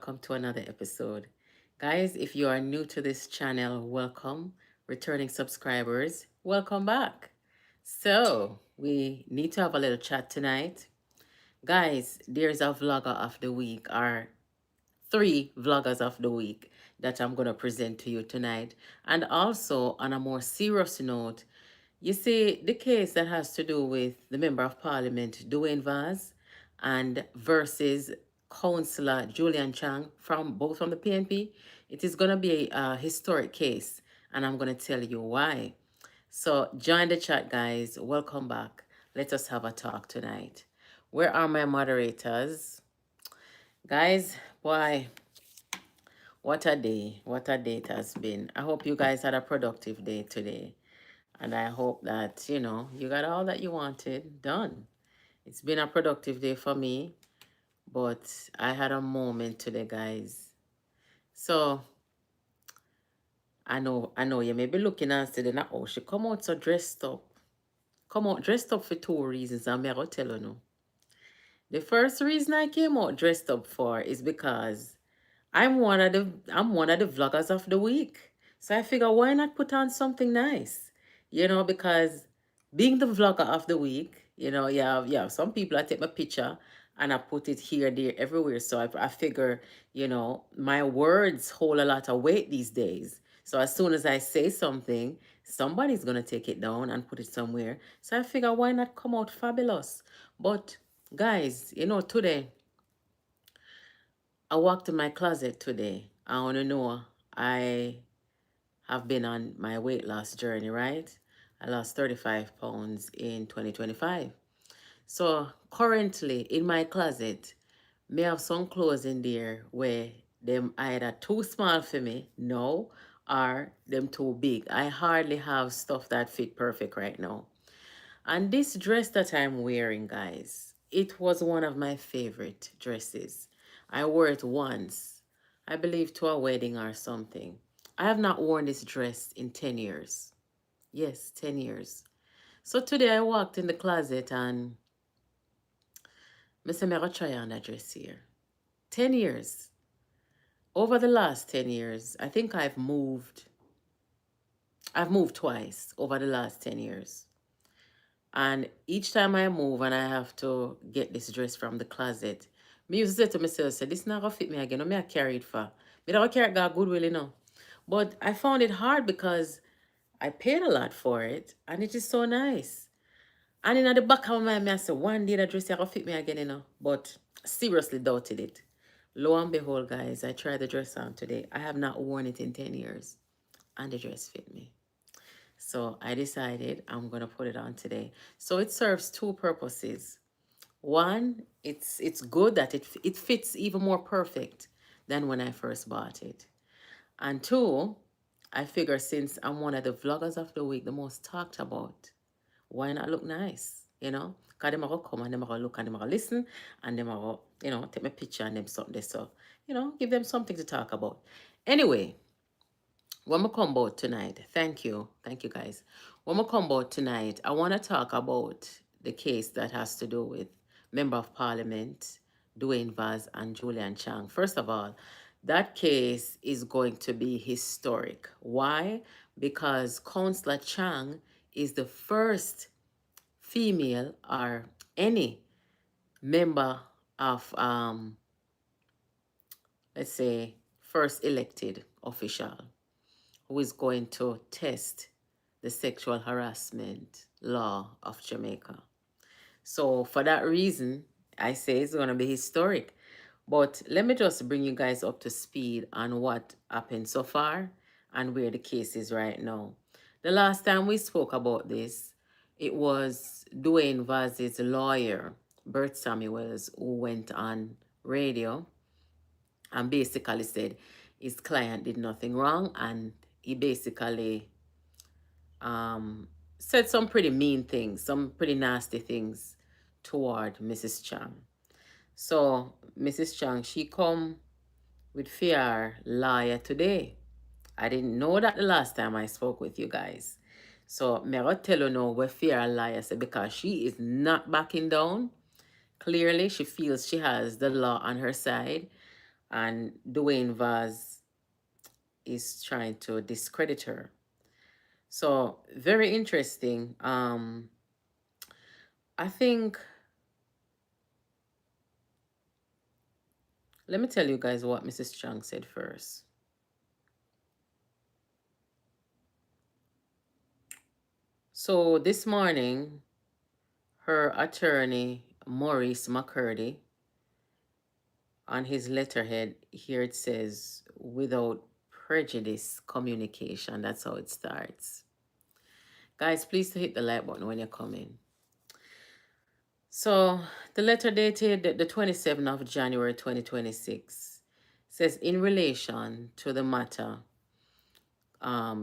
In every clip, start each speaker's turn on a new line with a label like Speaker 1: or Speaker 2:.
Speaker 1: welcome to another episode. Guys, if you are new to this channel, welcome. Returning subscribers, welcome back. So, we need to have a little chat tonight. Guys, there's a vlogger of the week, or three vloggers of the week that I'm going to present to you tonight. And also, on a more serious note, you see, the case that has to do with the Member of Parliament, Dwayne Vaz, and versus Councillor Julian Chang from both from the PNP, it is going to be a historic case, and I'm going to tell you why. So join the chat, guys. Welcome back. Let us have a talk tonight. Where are my moderators? Guys, boy, what a day. What a day it has been. I hope you guys had a productive day today. And I hope that, you got all that you wanted done. It's been a productive day for me, but I had a moment today, guys. So I know you may be looking and saying, oh, she come out so dressed up. Come out dressed up for two reasons, I'm going to tell you now. The first reason I came out dressed up for is because I'm one of the vloggers of the week. So I figure why not put on something nice? Because being the vlogger of the week, you have some people I take my picture and I put it here, there, everywhere. So I figure, my words hold a lot of weight these days. So as soon as I say something, somebody's gonna take it down and put it somewhere. So I figure why not come out fabulous? But guys, today I walked in my closet today. I want to know, I have been on my weight loss journey, right? I lost 35 pounds in 2025. So currently in my closet, may have some clothes in there where them either too small for me, no, or them too big. I hardly have stuff that fit perfect right now. And this dress that I'm wearing, guys, it was one of my favorite dresses. I wore it once, I believe to a wedding or something. I have not worn this dress in 10 years. Yes, 10 years. So today I walked in the closet and I said, I'm going to try on that dress here. 10 years. Over the last 10 years, I think I've moved twice over the last 10 years. And each time I move and I have to get this dress from the closet, me used to say to myself, say, this not gonna fit me again. No, me I carry it for. Me don't carry it got goodwill, But I found it hard because I paid a lot for it and it is so nice. And in the back of my mind, I said, one day that dress is gonna fit me again. But seriously doubted it. Lo and behold, guys, I tried the dress on today. I have not worn it in 10 years. And the dress fit me. So I decided I'm going to put it on today. So it serves two purposes. One, it's good that it fits even more perfect than when I first bought it. And two, I figure since I'm one of the vloggers of the week, the most talked about, why not look nice? Because them are going to come and them are going to look and them are going to listen and them are going to, take my picture and them something there. So, give them something to talk about. Anyway, when we come about tonight, thank you guys. When we come about tonight, I want to talk about the case that has to do with Member of Parliament, Dwayne Vaz and Julian Chang. First of all, that case is going to be historic. Why? Because Councillor Chang is the first female or any member of, let's say, first elected official who is going to test the sexual harassment law of Jamaica. So for that reason, I say it's going to be historic. But let me just bring you guys up to speed on what happened so far and where the case is right now. The last time we spoke about this, it was Dwayne Vaz's lawyer, Bert Samuels, who went on radio and basically said his client did nothing wrong, and he basically said some pretty mean things, some pretty nasty things toward Mrs. Chang. So Mrs. Chang, she come with fear lawyer today. I didn't know that the last time I spoke with you guys. So me I tell you now what fear lawyer said, because she is not backing down. Clearly, she feels she has the law on her side. and Dwayne Vaz is trying to discredit her. So very interesting. I think, let me tell you guys what Mrs. Chang said first. So this morning, her attorney, Maurice McCurdy, on his letterhead, here it says, without prejudice communication. That's how it starts. Guys, please hit the like button when you're coming. So the letter dated the 27th of January 2026 says, in relation to the matter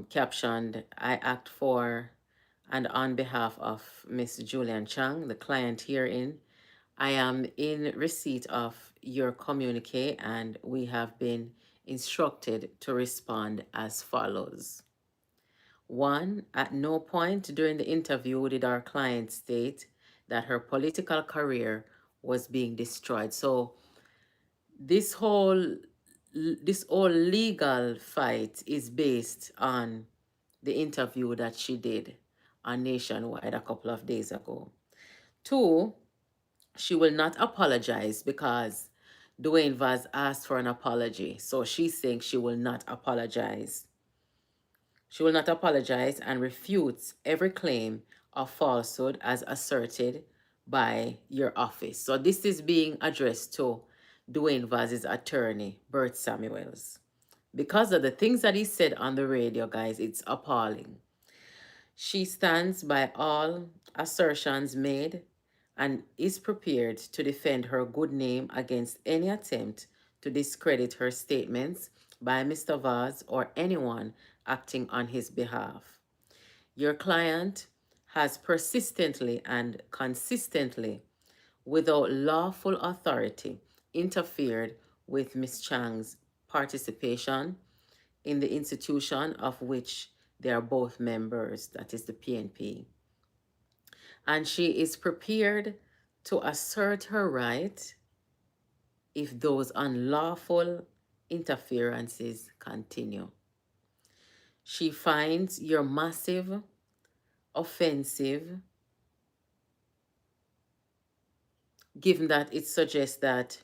Speaker 1: captioned, I act for and on behalf of Miss Julian Chang, the client herein, I am in receipt of your communique and we have been instructed to respond as follows. One, at no point during the interview did our client state that her political career was being destroyed. So this whole legal fight is based on the interview that she did on Nationwide a couple of days ago. Two, she will not apologize because Dwayne Vaz asked for an apology. So she's saying she will not apologize. She will not apologize and refutes every claim of falsehood as asserted by your office. So this is being addressed to Dwayne Vaz's attorney, Bert Samuels. Because of the things that he said on the radio, guys, it's appalling. She stands by all assertions made and is prepared to defend her good name against any attempt to discredit her statements by Mr. Vaz or anyone acting on his behalf. Your client has persistently and consistently, without lawful authority, interfered with Ms. Chang's participation in the institution of which they are both members, that is the PNP. And she is prepared to assert her right if those unlawful interferences continue. She finds your massive, offensive, given that it suggests that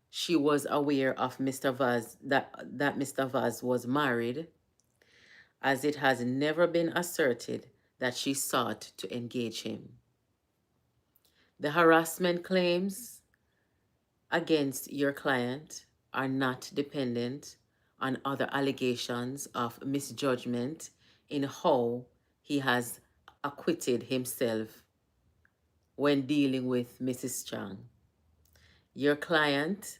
Speaker 1: she was aware of Mr. Vaz, that Mr. Vaz was married, as it has never been asserted that she sought to engage him. The harassment claims against your client are not dependent on other allegations of misjudgment in how he has acquitted himself when dealing with Mrs. Chang. Your client,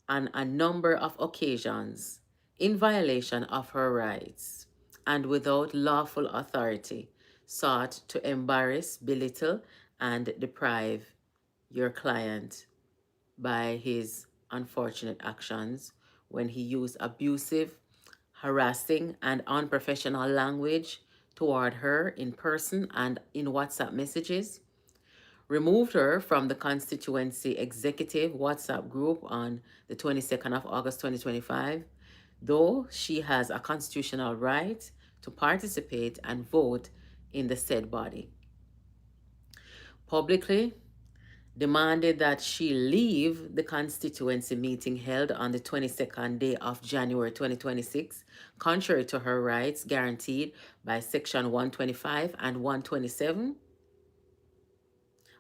Speaker 1: on a number of occasions, in violation of her rights and without lawful authority, sought to embarrass, belittle, and deprive your client by his unfortunate actions when he used abusive, harassing, and unprofessional language toward her in person and in WhatsApp messages, removed her from the constituency executive WhatsApp group on the 22nd of August 2025, though she has a constitutional right to participate and vote in the said body. Publicly demanded that she leave the constituency meeting held on the 22nd day of January 2026, contrary to her rights guaranteed by Section 125 and 127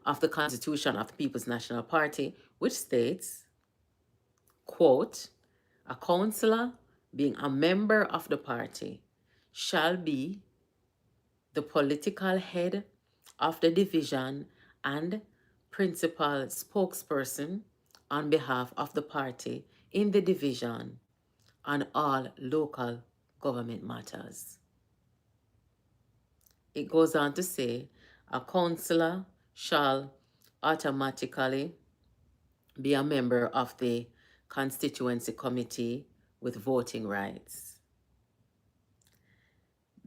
Speaker 1: of the Constitution of the People's National Party, which states, quote, a councillor being a member of the party shall be the political head of the division and principal spokesperson on behalf of the party in the division on all local government matters. It goes on to say, a councillor shall automatically be a member of the constituency committee with voting rights.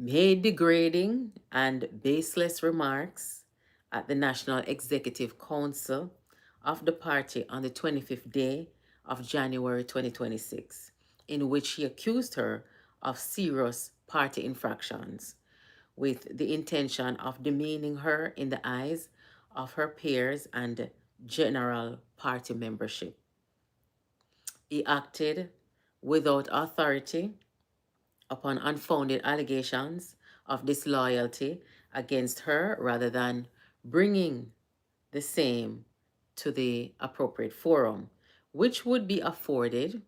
Speaker 1: Made degrading and baseless remarks at the National Executive Council of the party on the 25th day of January 2026, in which he accused her of serious party infractions with the intention of demeaning her in the eyes of her peers and general party membership. He acted without authority upon unfounded allegations of disloyalty against her rather than bringing the same to the appropriate forum, which would be afforded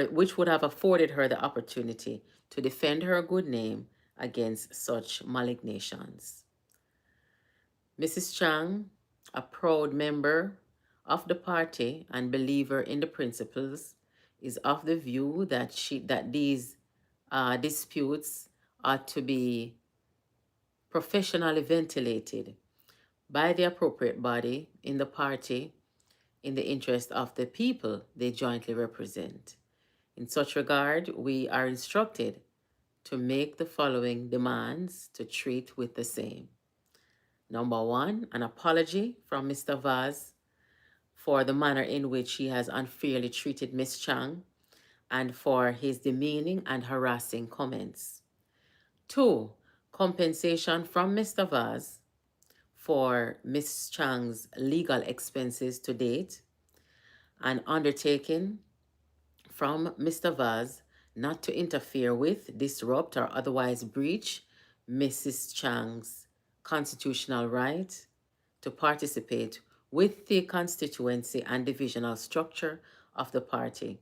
Speaker 1: which would have afforded her the opportunity to defend her good name against such malignations. Mrs. Chang, a proud member of the party and believer in the principles, is of the view that these disputes ought to be professionally ventilated by the appropriate body in the party in the interest of the people they jointly represent. In such regard, we are instructed to make the following demands to treat with the same. Number one, an apology from Mr. Vaz for the manner in which he has unfairly treated Miss Chang and for his demeaning and harassing comments. Two, compensation from Mr. Vaz for Miss Chang's legal expenses to date, and undertaking from Mr. Vaz not to interfere with, disrupt, or otherwise breach Mrs. Chang's constitutional right to participate with the constituency and divisional structure of the party.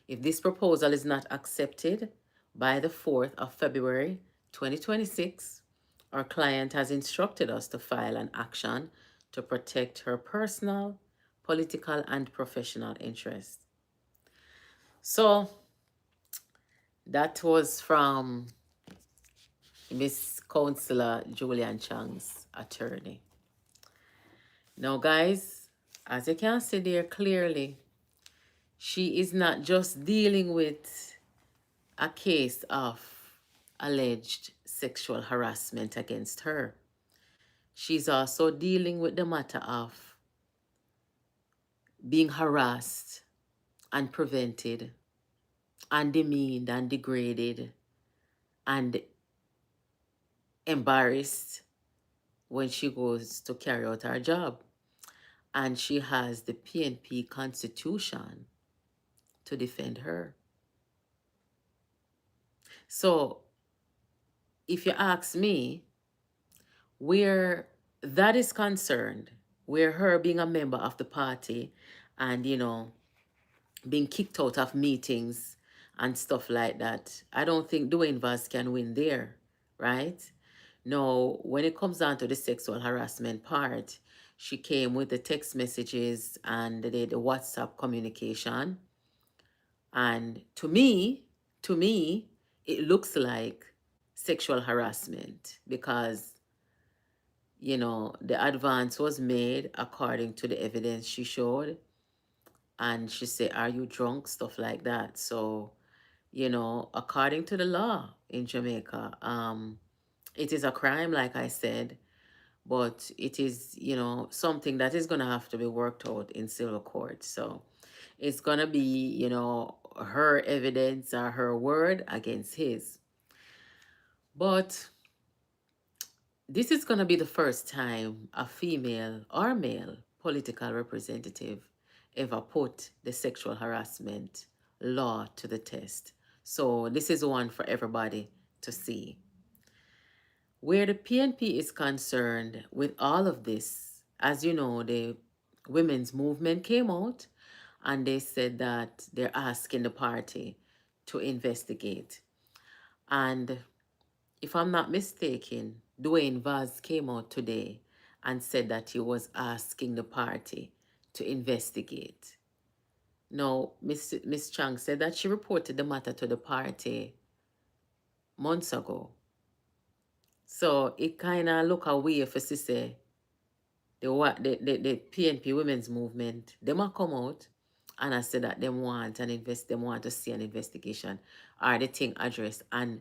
Speaker 1: If this proposal is not accepted by the 4th of February 2026, our client has instructed us to file an action to protect her personal, political, and professional interests. So that was from Miss Counselor Julian Chang's attorney. Now, guys, as you can see there clearly, she is not just dealing with a case of alleged sexual harassment against her. She's also dealing with the matter of being harassed and prevented and demeaned and degraded and embarrassed when she goes to carry out her job. And she has the PNP constitution to defend her. So if you ask me, where that is concerned, where her being a member of the party and, being kicked out of meetings and stuff like that, I don't think Dwayne Vaz can win there, right? Now, when it comes down to the sexual harassment part, she came with the text messages and the WhatsApp communication. And to me, it looks like sexual harassment because, the advance was made according to the evidence she showed. And she said, are you drunk? Stuff like that. So, according to the law in Jamaica, it is a crime, like I said, but it is, something that is going to have to be worked out in civil court. So it's going to be, her evidence or her word against his. But this is going to be the first time a female or male political representative ever put the sexual harassment law to the test. So this is one for everybody to see. Where the PNP is concerned with all of this, as you know, the women's movement came out and they said that they're asking the party to investigate. And if I'm not mistaken, Dwayne Vaz came out today and said that he was asking the party to investigate. Now, Miss Chang said that she reported the matter to the party months ago. So it kind of look away for say the PNP women's movement, they might come out and I said that they want to see an investigation or the thing addressed, and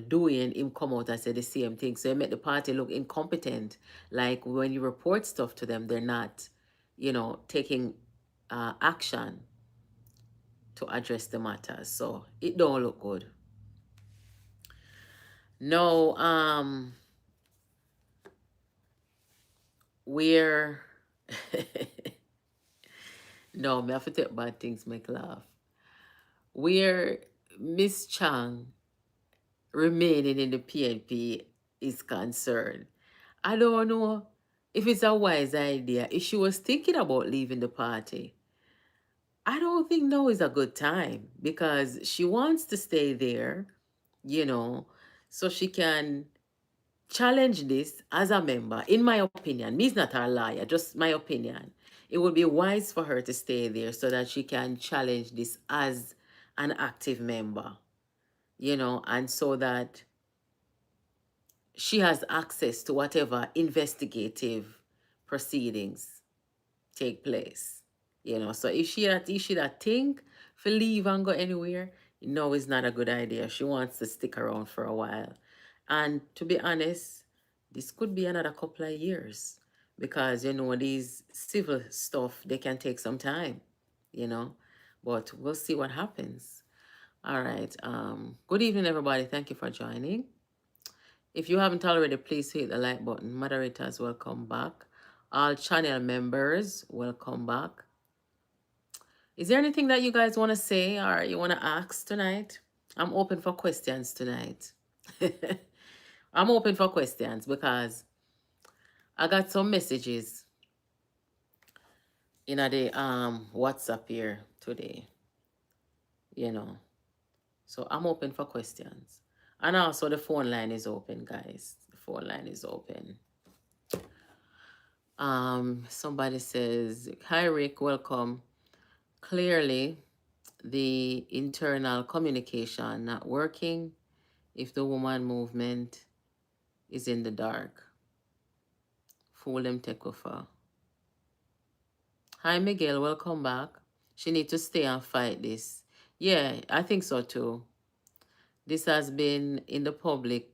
Speaker 1: doing him come out and say the same thing. So it make the party look incompetent. Like when you report stuff to them, they're not, taking action to address the matter. So it don't look good. No, we're no, me have to take bad things make laugh. Where Miss Chang remaining in the PNP is concerned, I don't know if it's a wise idea. If she was thinking about leaving the party, I don't think now is a good time because she wants to stay there, you know, so she can challenge this as a member. In my opinion, me's not a liar, just my opinion. It would be wise for her to stay there so that she can challenge this as an active member, and so that she has access to whatever investigative proceedings take place. So if she that think for leave and go anywhere, no, it's not a good idea. She wants to stick around for a while. And to be honest, this could be another couple of years because these civil stuff, they can take some time, you know. But we'll see what happens. All right. Good evening, everybody. Thank you for joining. If you haven't already, please hit the like button. Moderators, welcome back. All channel members, welcome back. Is there anything that you guys want to say or you want to ask tonight? I'm open for questions tonight. I'm open for questions because I got some messages in the WhatsApp here today, you know. So I'm open for questions. And also the phone line is open, guys. The phone line is open. Somebody says, hi Rick, welcome. Clearly, the internal communication not working if the woman movement is in the dark. Fool them take over. Hi Miguel, welcome back. She need to stay and fight this. Yeah, I think so too. This has been in the public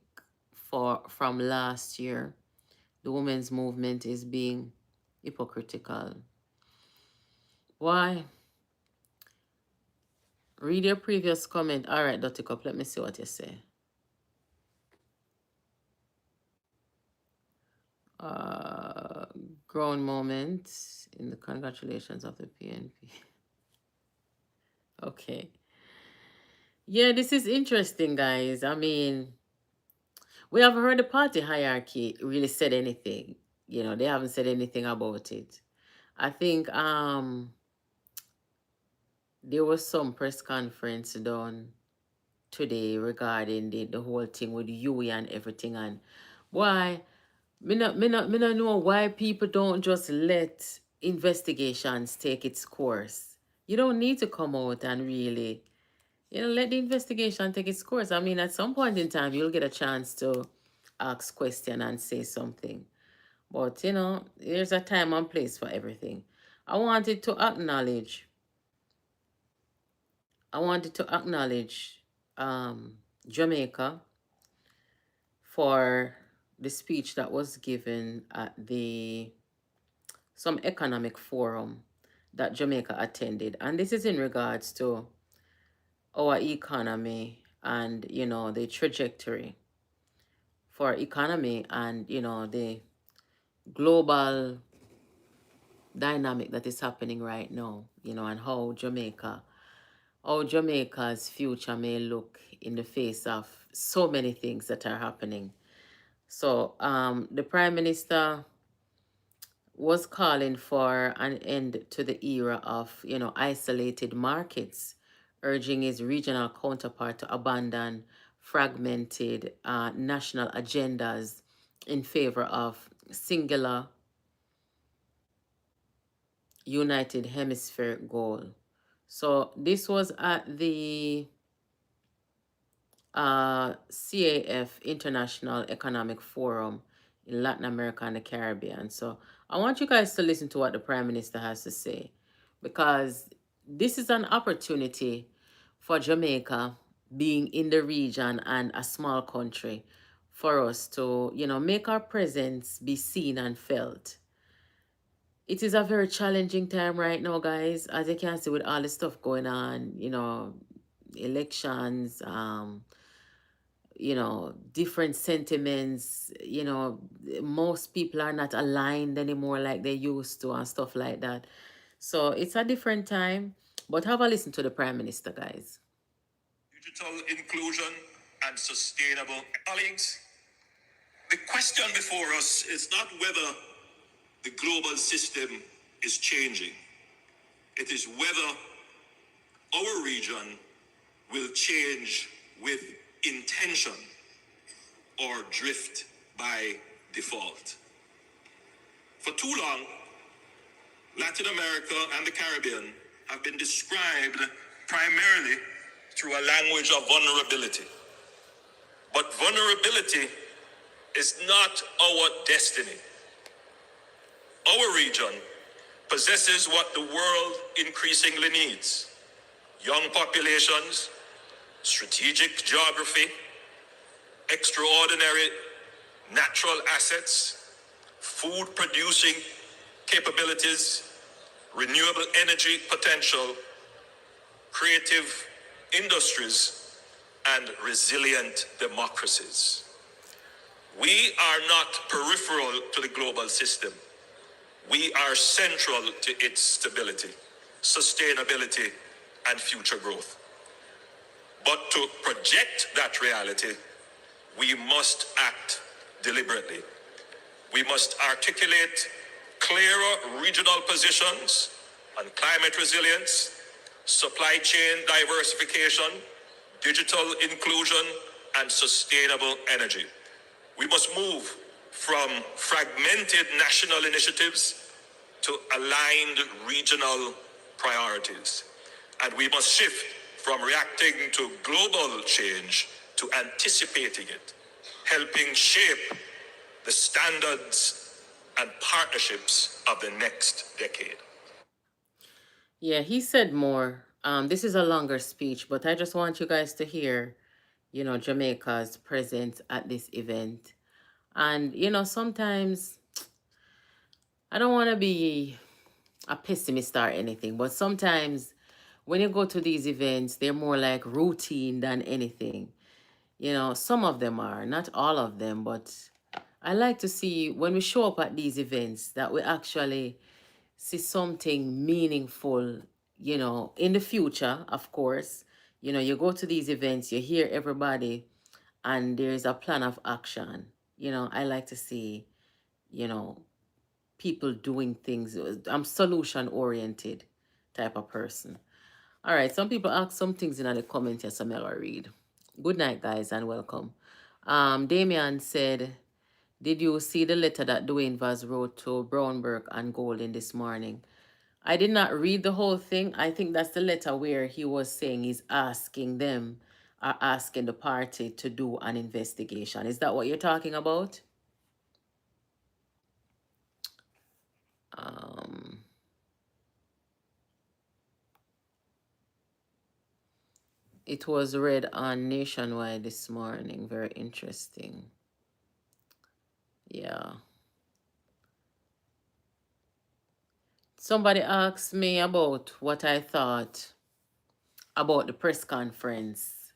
Speaker 1: from last year. The women's movement is being hypocritical. Why? Read your previous comment. All right, Dr. Cup, let me see what you say. Grown moment in the congratulations of the PNP. Okay. Yeah, this is interesting, guys. I mean, we haven't heard the party hierarchy really said anything. They haven't said anything about it. I think there was some press conference done today regarding the whole thing with Yui and everything. And why me not know why people don't just let investigations take its course. You don't need to come out and really, let the investigation take its course. I mean, at some point in time, you'll get a chance to ask question and say something. But, there's a time and place for everything. I wanted to acknowledge Jamaica for the speech that was given at some economic forum that Jamaica attended. And this is in regards to our economy and, the trajectory for economy and, the global dynamic that is happening right now, and how Jamaica's future may look in the face of so many things that are happening. So the Prime Minister was calling for an end to the era of, isolated markets, urging his regional counterpart to abandon fragmented national agendas in favor of singular United Hemisphere goal. So this was at the CAF International Economic Forum in Latin America and the Caribbean. So I want you guys to listen to what the Prime Minister has to say, because this is an opportunity for Jamaica, being in the region and a small country, for us to, make our presence be seen and felt. it is a very challenging time right now, guys. As you can see, with all the stuff going on, elections, different sentiments, most people are not aligned anymore like they used to and stuff like that. So it's a different time. But have a listen to the Prime Minister, guys.
Speaker 2: Digital inclusion and sustainable. Colleagues, the question before us is not whether the global system is changing. It is whether our region will change with intention or drift by default. For too long, Latin America and the Caribbean have been described primarily through a language of vulnerability. But vulnerability is not our destiny. Our region possesses what the world increasingly needs: young populations, strategic geography, extraordinary natural assets, food producing capabilities, renewable energy potential, creative industries, and resilient democracies. We are not peripheral to the global system. We are central to its stability, sustainability, and future growth. But to project that reality, we must act deliberately. We must articulate clearer regional positions on climate resilience, supply chain diversification, digital inclusion, and sustainable energy. We must move from fragmented national initiatives to aligned regional priorities. And we must shift from reacting to global change to anticipating it, helping shape the standards and partnerships of the next decade.
Speaker 1: Yeah, he said more. This is a longer speech, but I just want you guys to hear, Jamaica's presence at this event. And, sometimes I don't want to be a pessimist or anything, but sometimes when you go to these events, they're more like routine than anything. Some of them are, not all of them, but I like to see when we show up at these events that we actually see something meaningful, in the future, of course. You go to these events, you hear everybody, and there's a plan of action. I like to see, you know, people doing things. I'm solution oriented type of person. All right, some people ask some things in the comment here, so I'm gonna read. Good night, guys, and welcome. Damien said, did you see the letter that Dwayne Vaz wrote to Brownberg and Golden this morning? I did not read the whole thing. I think that's the letter where he was saying he's asking them, or asking the party to do an investigation. Is that what you're talking about? Um, it was read on Nationwide this morning. Very interesting. Yeah. Somebody asked me about what I thought about the press conference.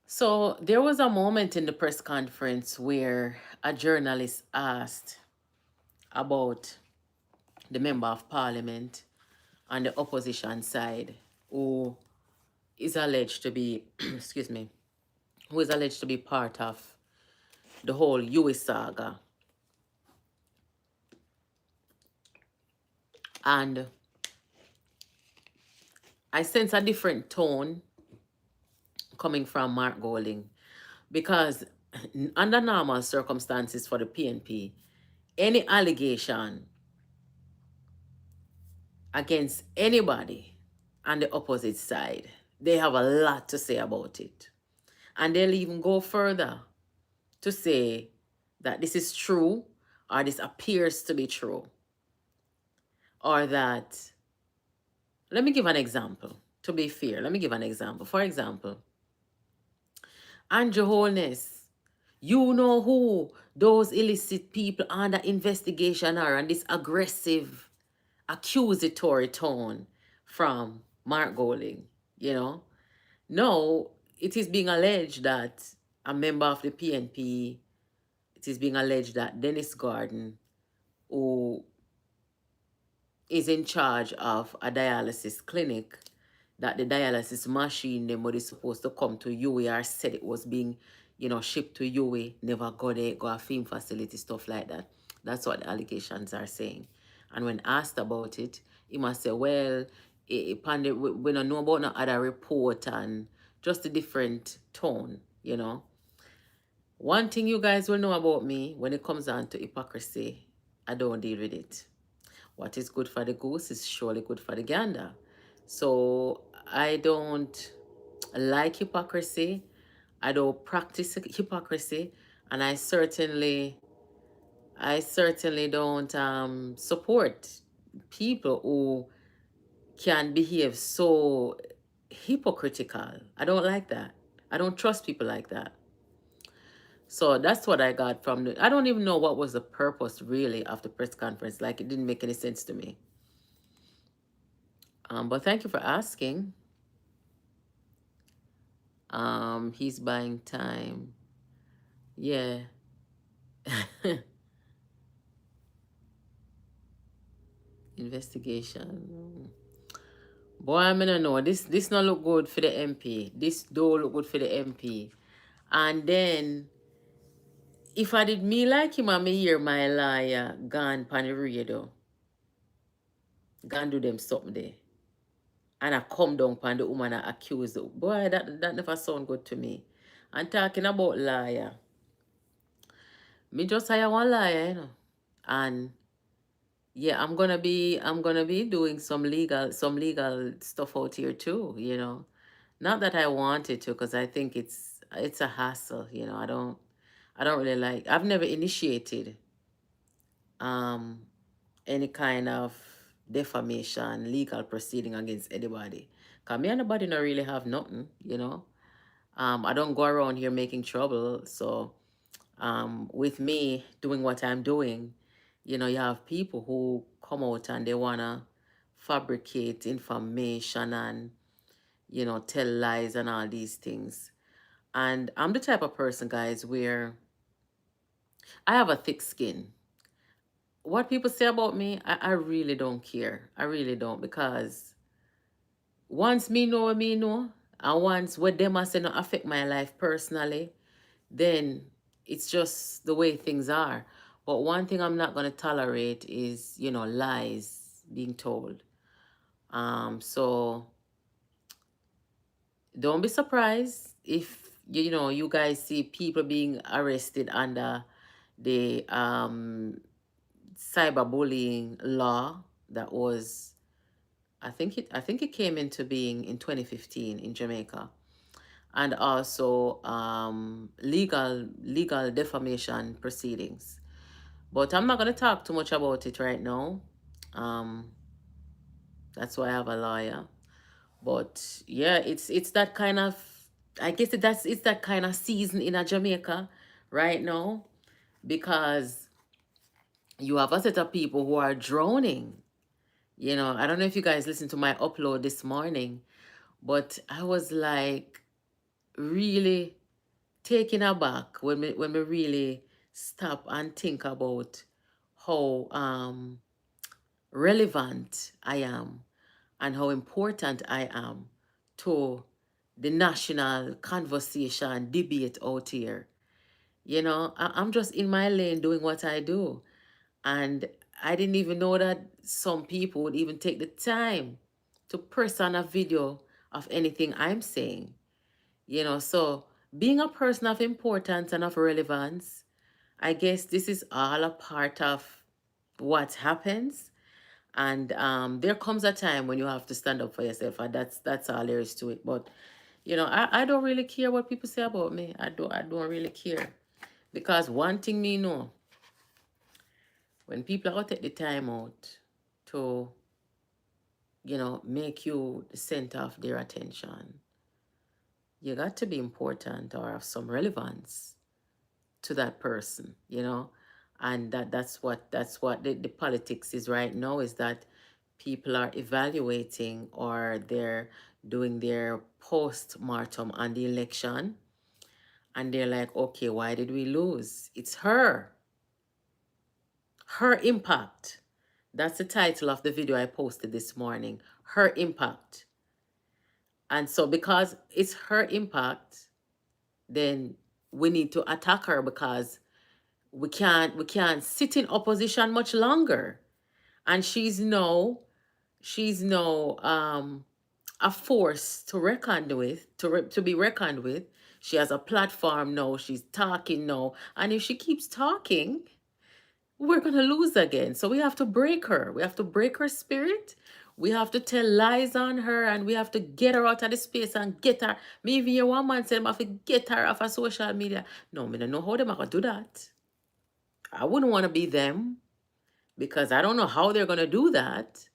Speaker 1: So there was a moment in the press conference where a journalist asked about the member of parliament on the opposition side who is alleged to be, excuse me, who is alleged to be part of the whole US saga. And I sense a different tone coming from Mark Golding because under normal circumstances for the PNP, any allegation against anybody on the opposite side, they have a lot to say about it. And they'll even go further to say that this is true or this appears to be true. Or that, let me give an example. To be fair, let me give an example. For example, Andrew Holness, You know who those illicit people under investigation are, and this aggressive, accusatory tone from Mark Golding, you know? No, it is being alleged that a member of the PNP, it is being alleged that Dennis Gordon, who is in charge of a dialysis clinic, that the dialysis machine them what is supposed to come to UA or said it was being, shipped to UA, never go there, go a film facility, stuff like that. That's what the allegations are saying. And when asked about it, he must say, well, we don't know about no other report and just a different tone. One thing you guys will know about me, when it comes down to hypocrisy, I don't deal with it. What is good for the goose is surely good for the gander. So I don't like hypocrisy. I don't practice hypocrisy, and I certainly don't support people who can behave so hypocritical. I don't like that. I don't trust people like that. So that's what I got from the. I don't even know what was the purpose really of the press conference. Like it didn't make any sense to me. But thank you for asking. He's buying time. Yeah. Investigation. Boy, I mean, I know this not look good for the MP. This don't look good for the MP. And then if I did me like him, I may hear my liar gone pan the radio. Gone do them something there. And I come down pan the woman I accuse the boy, that never sound good to me. And talking about liar. Me just hire one liar. And yeah, I'm gonna be doing some legal stuff out here too. Not that I wanted to, because I think it's a hassle. I don't really like. I've never initiated um any kind of defamation, legal proceeding against anybody. Cause me and nobody not really have nothing. I don't go around here making trouble. So with me doing what I'm doing, you have people who come out and they wanna fabricate information and tell lies and all these things. And I'm the type of person, guys, where I have a thick skin. What people say about me, I really don't care. I really don't, because once me know what me know, and once what them I say not affect my life personally, then it's just the way things are. But one thing I'm not going to tolerate is, lies being told. So don't be surprised if, you guys see people being arrested under the cyberbullying law that was, I think it came into being in 2015 in Jamaica, and also legal defamation proceedings. But I'm not gonna talk too much about it right now. Um, that's why I have a lawyer. But yeah, it's that kind of. I guess it's that kind of season in a Jamaica right now, because you have a set of people who are drowning. I don't know if you guys listened to my upload this morning, but I was like really taken aback when we really stop and think about how relevant I am and how important I am to the national conversation debate out here. I'm just in my lane doing what I do. And I didn't even know that some people would even take the time to press on a video of anything I'm saying. So being a person of importance and of relevance, I guess this is all a part of what happens. And there comes a time when you have to stand up for yourself, and that's all there is to it. But I don't really care what people say about me. I don't really care, because one thing me know, when people are gonna take the time out to make you the center of their attention, you got to be important or have some relevance to that person, you know. And that's what the politics is right now, is that people are evaluating, or they're doing their post-mortem on the election, and they're like, okay, why did we lose? It's her impact. That's the title of the video I posted this morning, her impact. And so because it's her impact, then we need to attack her, because we can't sit in opposition much longer. And she's no a force to reckon with, to be reckoned with. She has a platform now, she's talking now, and if she keeps talking, we're going to lose again. So we have to break her. We have to break her spirit. We have to tell lies on her, and we have to get her out of the space and get her. Maybe you one man said, I have to get her off of social media. No, I don't know how them are going to do that. I wouldn't want to be them, because I don't know how they're going to do that.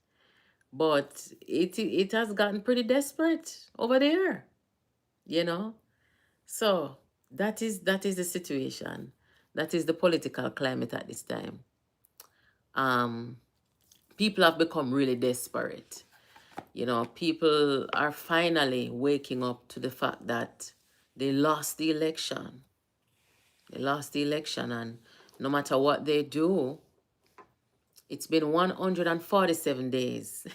Speaker 1: But it has gotten pretty desperate over there, you know. So that is the situation. That is the political climate at this time. Um, People have become really desperate. You know, people are finally waking up to the fact that they lost the election. They lost the election, and no matter what they do, it's been 147 days.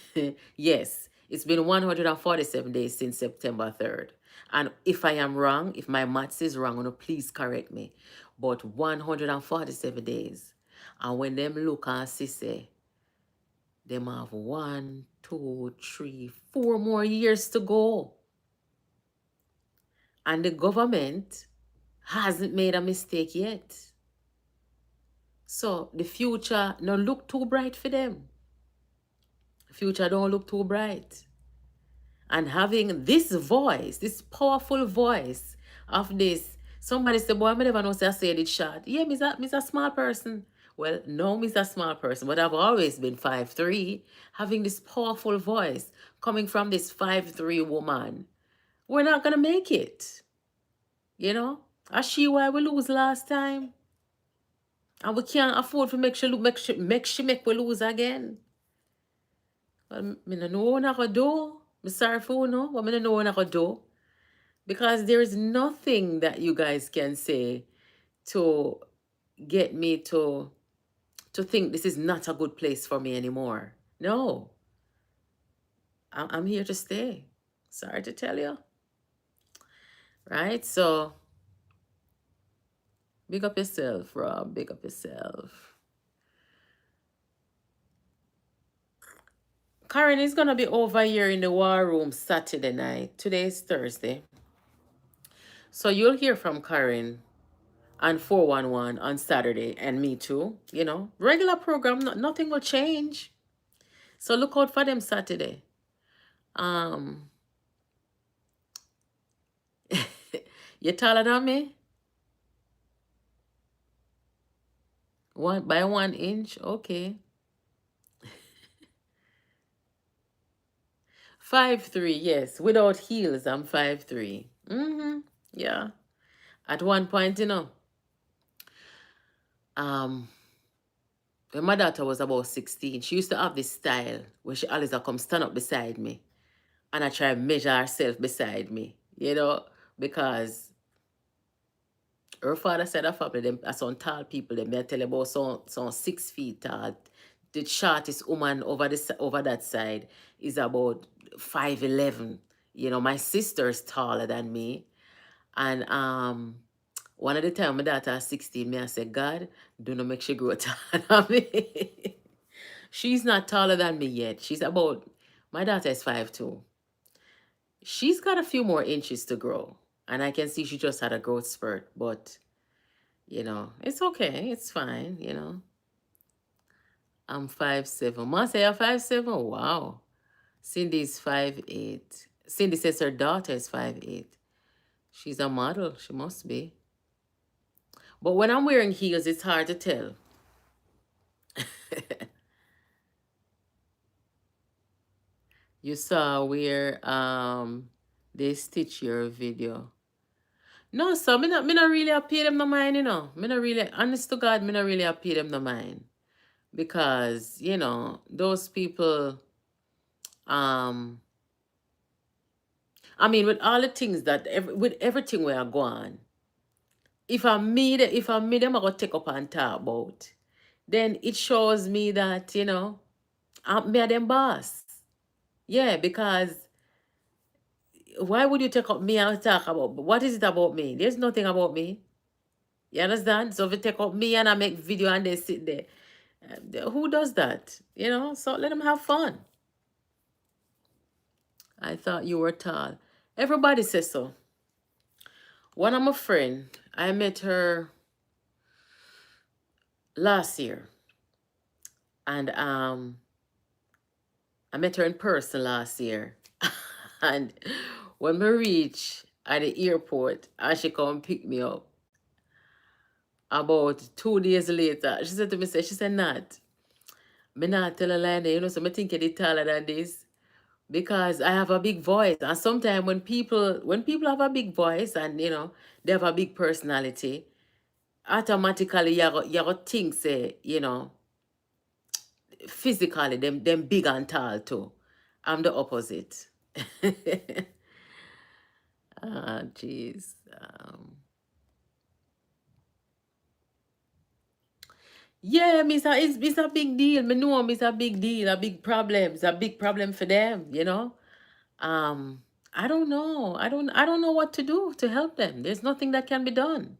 Speaker 1: Yes, it's been 147 days since September 3rd. And if I am wrong, if my maths is wrong, please correct me. But 147 days. And when them look and see, say, them have 1, 2, 3, 4 more years to go. And the government hasn't made a mistake yet. So the future don't look too bright for them. The future don't look too bright. And having this voice, this powerful voice of this, somebody said, boy, I never know say I said it short. Yeah, me's a small person. Well, no, me's a small person, but I've always been 5'3". Having this powerful voice coming from this 5'3" woman, we're not gonna make it. You know? I see why we lose last time. And we can't afford to make we lose again. Well, I don't know what I could do. I'm sorry for no, but I don't know what I could do. Because there is nothing that you guys can say to get me to think this is not a good place for me anymore. No. I'm here to stay. Sorry to tell you. Right? So, big up yourself, Rob. Big up yourself. Karen is going to be over here in the war room Saturday night. Today is Thursday. So you'll hear from Karen and 411 on Saturday, and me too. You know, regular program, nothing will change. So look out for them Saturday. You taller than me? By 1 inch? Okay. 5'3", yes. Without heels, I'm 5'3". Yeah. At one point, you know, when my daughter was about 16, she used to have this style where she always come stand up beside me, and I try to measure herself beside me, you know, because her father said her family, them are some tall people, them, I tell you about some 6 feet tall. The shortest woman over that side is about 5'11". You know, my sister's taller than me. And one of the time my daughter is 16, me I said, God, do not make she grow taller than me. She's not taller than me yet. My daughter is 5'2". She's got a few more inches to grow. And I can see she just had a growth spurt. But, you know, it's okay. It's fine, you know. I'm 5'7". Ma say you're 5'7"? Wow. Cindy's 5'8". Cindy says her daughter is 5'8". She's a model. She must be. But when I'm wearing heels, it's hard to tell. You saw where they stitch your video. No, so me not really a pay them no mind, you know. Me not really, honest to God, me not really a pay them no mind. Because, you know, those people, um, I mean, with all the things that, with everything we are going, if I me them, I go take up and talk about, then it shows me that, you know, me a them boss. Yeah, because why would you take up me and talk about, what is it about me? There's nothing about me. You understand? So if you take up me and I make video and they sit there, who does that? You know, so let them have fun. I thought you were tall. Everybody says so. One of my friend, I met her last year, and I met her in person last year, and when we reach at the airport, and she come pick me up. About 2 days later, she said to me, she said, Nat, me not tell a lie, you know, so me think you're taller than this. Because I have a big voice, and sometimes when people have a big voice and you know they have a big personality, automatically you go think say you know physically them big and tall too. I'm the opposite. Ah, jeez. Yeah, it's a big deal. Me know it's a big deal, a big problem. It's a big problem for them, you know. Um, I don't know. I don't know what to do to help them. There's nothing that can be done.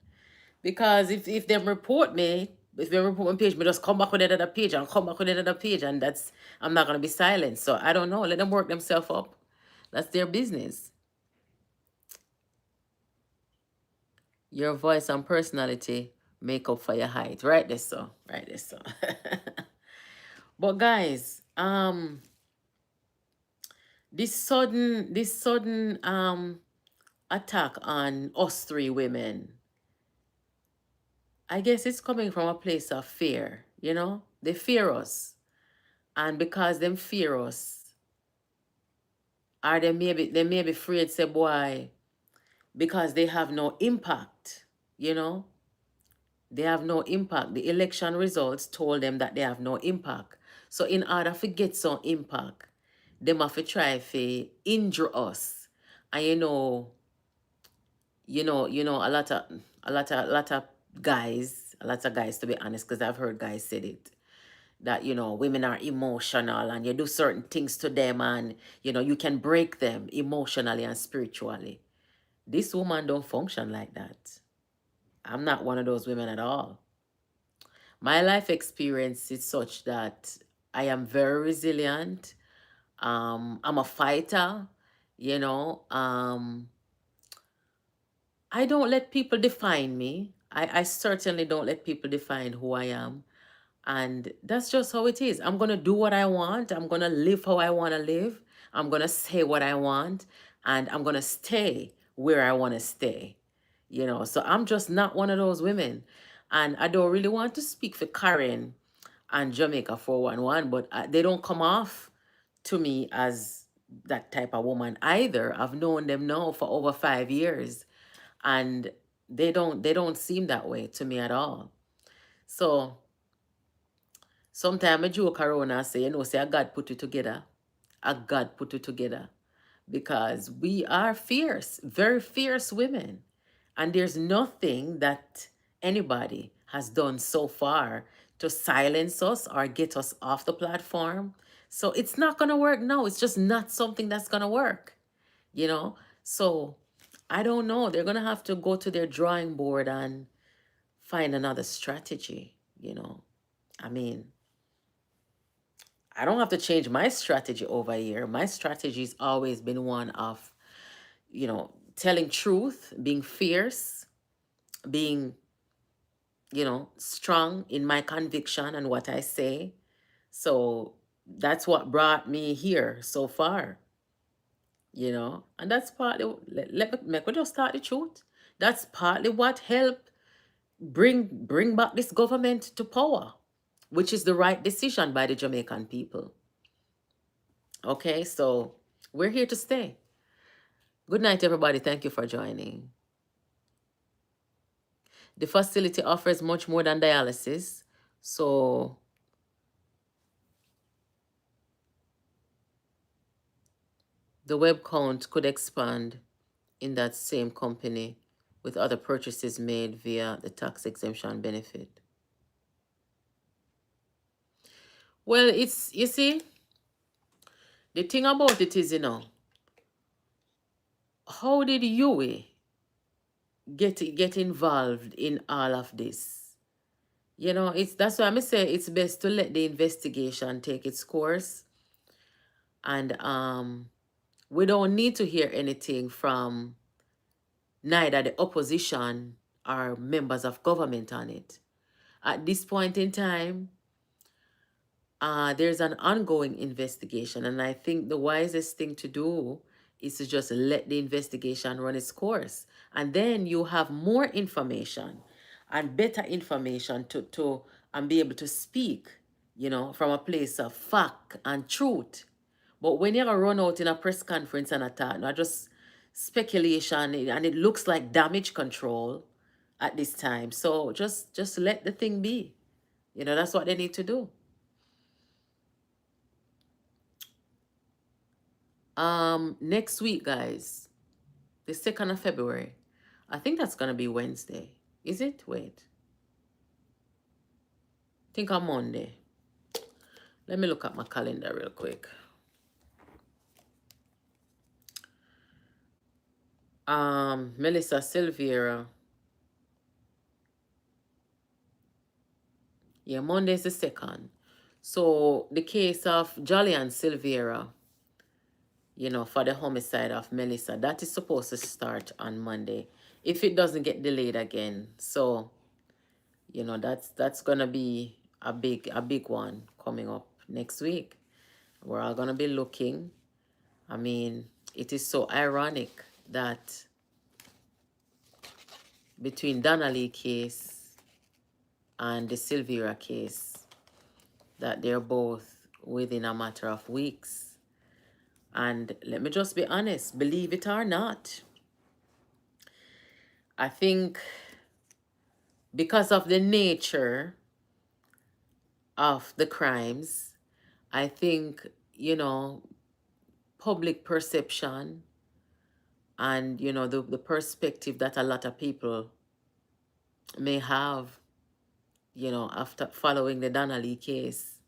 Speaker 1: Because if they report me, if they report my page, me just come back with another page and come back with another page, and that's I'm not gonna be silent. So I don't know. Let them work themselves up. That's their business. Your voice and personality make up for your height. Right there, so. Right there, so. But guys, this sudden attack on us three women, I guess it's coming from a place of fear, you know? They fear us. And because them fear us, or they may be afraid, say, boy, because they have no impact, you know? They have no impact. The election results told them that they have no impact. So in order to get some impact, them have to try to injure us. And a lot of guys, to be honest, because I've heard guys said it, that women are emotional and you do certain things to them and you can break them emotionally and spiritually. This woman don't function like that. I'm not one of those women at all. My life experience is such that I am very resilient. I'm a fighter. you know um I don't let people define me. I certainly don't let people define who I am. And that's just how it is. I'm going to do what I want. I'm going to live how I want to live. I'm going to say what I want. And I'm going to stay where I want to stay. So I'm just not one of those women. And I don't really want to speak for Karen and Jamaica 411, but they don't come off to me as that type of woman either. I've known them now for over 5 years, and they don't seem that way to me at all. So sometimes I joke around and say, say a God put it together. A God put it together. Because we are fierce, very fierce women. And there's nothing that anybody has done so far to silence us or get us off the platform. So it's not going to work. No, it's just not something that's going to work, you know? So I don't know. They're going to have to go to their drawing board and find another strategy. I mean, I don't have to change my strategy over here. My strategy's always been one of, telling truth, being fierce, being, strong in my conviction and what I say. So that's what brought me here so far. And that's partly, let me just start the truth. That's partly what helped bring back this government to power, which is the right decision by the Jamaican people. Okay, so we're here to stay. Good night, everybody. Thank you for joining. The facility offers much more than dialysis. So the web count could expand in that same company with other purchases made via the tax exemption benefit. Well, it's, you see, the thing about it is, how did you get involved in all of this? It's that's why I say it's best to let the investigation take its course, and we don't need to hear anything from neither the opposition or members of government on it. At this point in time, there's an ongoing investigation, and I think the wisest thing to do is to just let the investigation run its course, and then you have more information and better information to and be able to speak, from a place of fact and truth. But when you run out in a press conference and attack, not just speculation, and it looks like damage control at this time. So just let the thing be. That's what they need to do. Next week, guys, the 2nd of February. I think that's gonna be Wednesday. Is it? Wait. Think on Monday. Let me look at my calendar real quick. Melissa Silveira. Yeah, Monday is the 2nd. So the case of Julian Silveira, for the homicide of Melissa, that is supposed to start on Monday, if it doesn't get delayed again. So, that's gonna be a big one coming up next week. We're all gonna be looking. I mean, it is so ironic that between Donnelly case and the Silveira case, that they're both within a matter of weeks. And let me just be honest, believe it or not, I think because of the nature of the crimes, I think, public perception and, the perspective that a lot of people may have, after following the Donnelly case,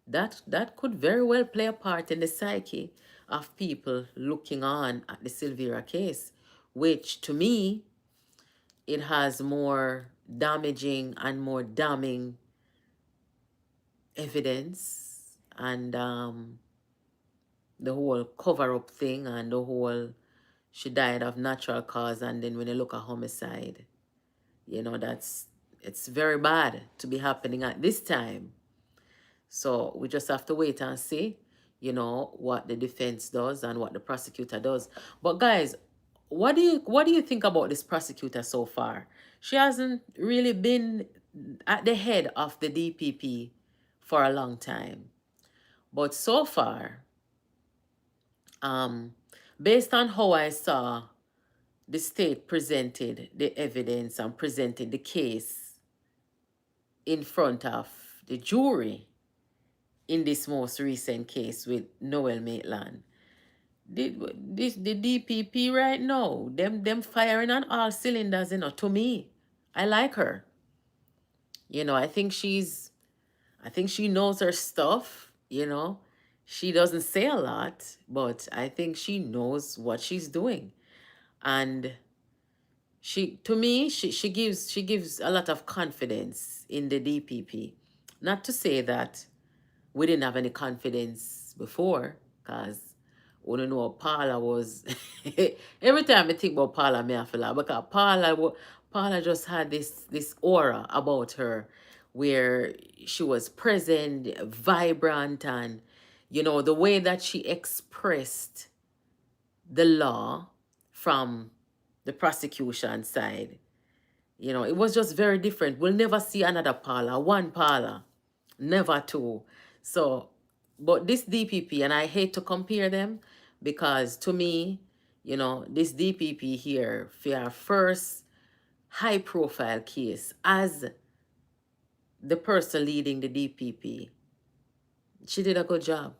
Speaker 1: that could very well play a part in the psyche of people looking on at the Silveira case, which to me, it has more damaging and more damning evidence, and the whole cover-up thing, and the whole she died of natural cause, and then when you look at homicide, it's very bad to be happening at this time. So we just have to wait and see, what the defense does and what the prosecutor does. But guys, what do you think about this prosecutor so far? She hasn't really been at the head of the DPP for a long time. But so far, based on how I saw the state presented the evidence and presented the case in front of the jury in this most recent case with Noel Maitland, the DPP right now, them firing on all cylinders, to me. I like her. I think she knows her stuff, She doesn't say a lot, but I think she knows what she's doing. And to me, she gives a lot of confidence in the DPP. Not to say that we didn't have any confidence before, because we don't know Paula was. Every time I think about Paula, I feel like, because Paula just had this aura about her, where she was present, vibrant, and the way that she expressed the law from the prosecution side, it was just very different. We'll never see another Paula, one Paula, never two. So, but this DPP, and I hate to compare them, because to me, this DPP here, for our first high profile case as the person leading the DPP. She did a good job.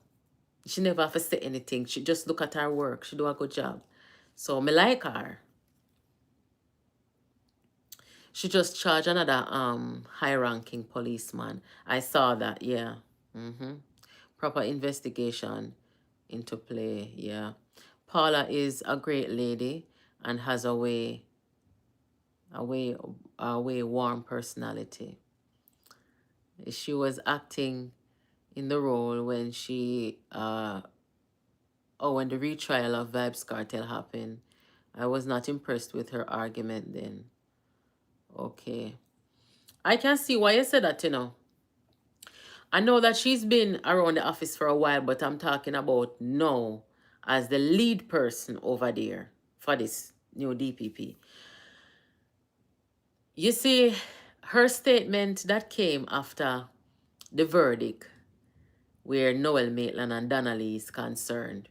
Speaker 1: She never have to say anything. She just look at her work. She do a good job. So me like her. She just charged another high ranking policeman. I saw that, yeah. Mm-hmm. Proper investigation into play, yeah. Paula is a great lady and has a way, a way warm personality. She was acting in the role when when the retrial of Vibes Cartel happened. I was not impressed with her argument then. Okay. I can see why you said that, you know. I know that she's been around the office for a while, but I'm talking about now as the lead person over there for this new DPP. You see, her statement that came after the verdict where Noel Maitland and Donnelly is concerned,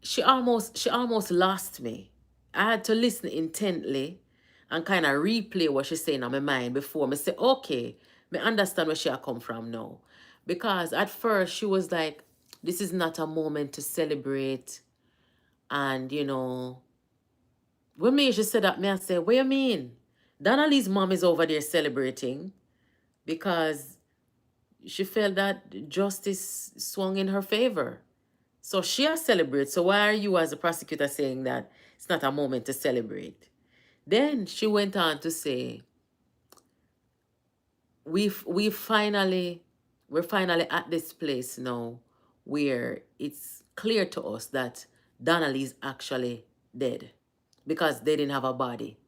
Speaker 1: she almost lost me. I had to listen intently and kind of replay what she's saying on my mind before me say, okay, me understand where she had come from now. Because at first she was like, this is not a moment to celebrate. And, when me just said that, me I say, what you mean? Donnelly's mom is over there celebrating because she felt that justice swung in her favor. So she has celebrated. So why are you as a prosecutor saying that it's not a moment to celebrate? Then she went on to say, we finally we're finally at this place now where it's clear to us that Donnelly is actually dead because they didn't have a body.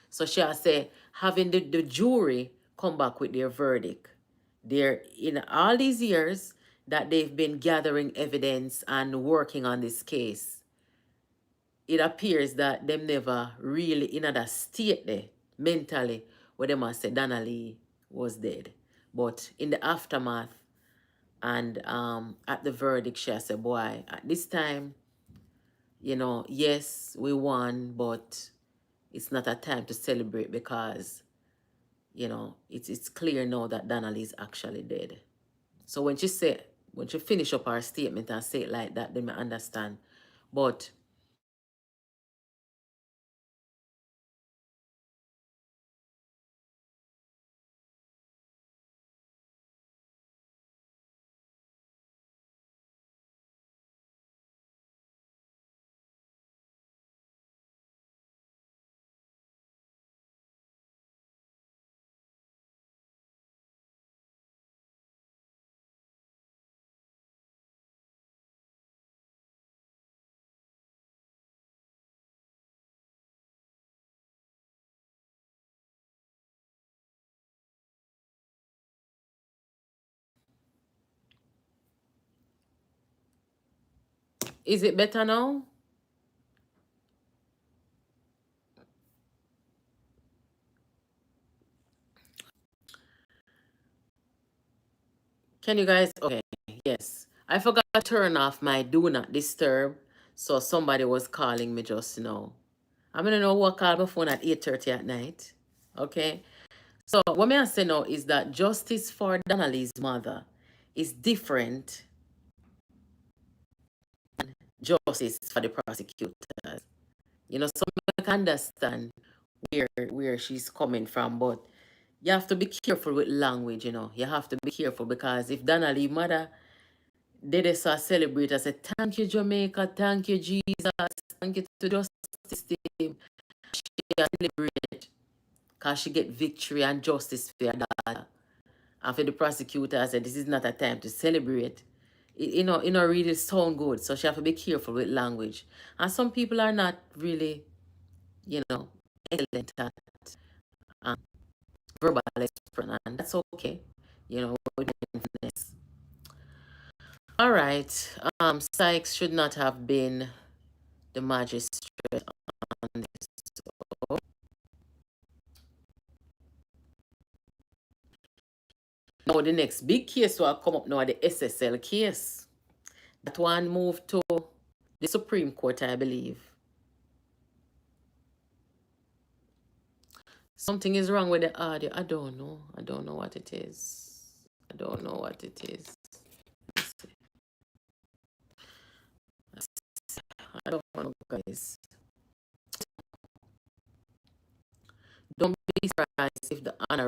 Speaker 1: So she has said having the jury come back with their verdict. They're in all these years that they've been gathering evidence and working on this case. It appears that them never really in that state there mentally where they must say Donnelly was dead. But in the aftermath and at the verdict, she said, boy, at this time, yes, we won, but it's not a time to celebrate because, it's clear now that Donnelly is actually dead. So when she finish up her statement and say it like that, then I understand. But is it better now? Can you guys? Okay, yes. I forgot to turn off my do not disturb, so somebody was calling me just now. I'm gonna know what called my phone at 8:30 at night. Okay. So what me I say now is that justice for Donnelly's mother is different justice for the prosecutors. Some can understand where she's coming from, but you have to be careful with language. You have to be careful because if Donnelly mother they just celebrate and say, thank you, Jamaica, thank you, Jesus, thank you to justice team. She celebrate because she get victory and justice for her daughter. And for the prosecutor, I said, this is not a time to celebrate. It really sound good. So she have to be careful with language. And some people are not really, excellent at um, verbal expression. And that's okay. With mindfulness. All right. Sykes should not have been the magistrate on this. So, now the next big case will come up now, the SSL case. That one moved to the Supreme Court, I believe. Something is wrong with the audio. I don't know. I don't know what it is. I don't know what it is. I don't know, guys. Don't be surprised if the honor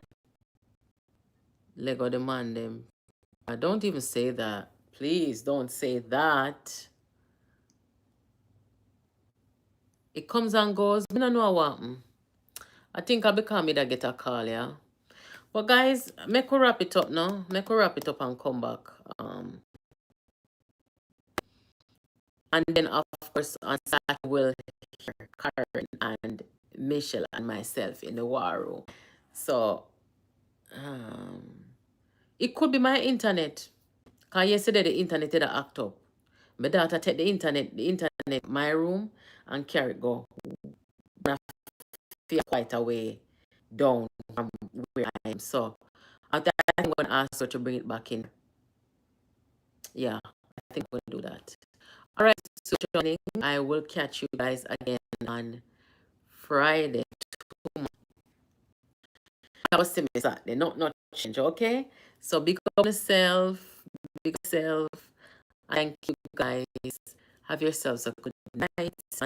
Speaker 1: Lego demand them. I don't even say that. Please don't say that. It comes and goes. I don't know what happened. I think I become it. I get a call, yeah. But guys, make we wrap it up now. Make we wrap it up and come back. And then of course on Saturday we'll hear Karen and Michelle and myself in the war room. So it could be my internet. Cause yesterday the internet did act up. My daughter take the internet my room and carry it go. And I feel quite a way down from where I am. So I'm gonna ask her to bring it back in. Yeah, I think we'll do that. All right, so joining. I will catch you guys again on Friday. That was similar Saturday, not change, okay? So big up yourself, big up yourself. Thank you guys. Have yourselves a good night.